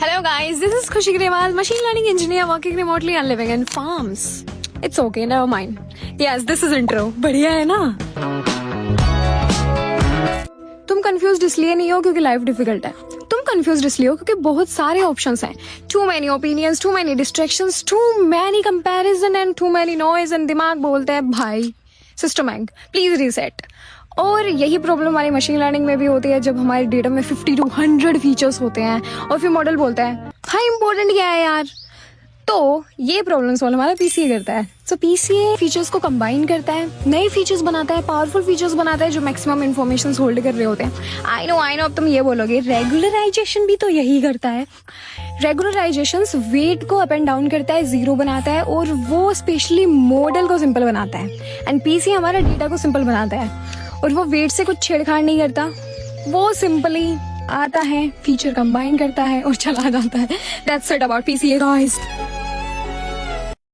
Hello guys, this is khushigrewall, machine learning engineer working remotely and living in farms. It's okay, never mind. Yes, this is intro. बढ़िया है ना? तुम confused इसलिए नहीं हो क्योंकि लाइफ डिफिकल्ट है. तुम कंफ्यूज्ड इसलिए हो क्योंकि बहुत सारे ऑप्शंस हैं. Too many opinions, too many distractions, too many comparison and too many noise and दिमाग बोलते हैं भाई सिस्टम हैंग, प्लीज रीसेट. और यही प्रॉब्लम हमारी मशीन लर्निंग में भी होती है जब हमारे डेटा में 50 to 100 फीचर्स होते हैं और फिर मॉडल बोलता है हाँ इंपॉर्टेंट क्या है यार. तो ये प्रॉब्लम सॉल्व हमारा पीसीए करता है. सो पीसीए फीचर्स को कंबाइन करता है, नए फीचर्स बनाता है, पावरफुल फीचर्स बनाता है जो मैक्सिमम इन्फॉर्मेशन होल्ड कर रहे होते हैं. आई नो अब तुम ये बोलोगे रेगुलराइजेशन भी तो यही करता है. रेगुलराइजेशन वेट को अप एंड डाउन करता है, जीरो बनाता है और वो स्पेशली मॉडल को सिंपल बनाता है. एंड पीसीए हमारा डेटा को सिंपल बनाता है और वो वेट से कुछ छेड़छाड़ नहीं करता. वो सिंपली आता है, फीचर कंबाइन करता है और चला जाता है. That's it about PCA guys.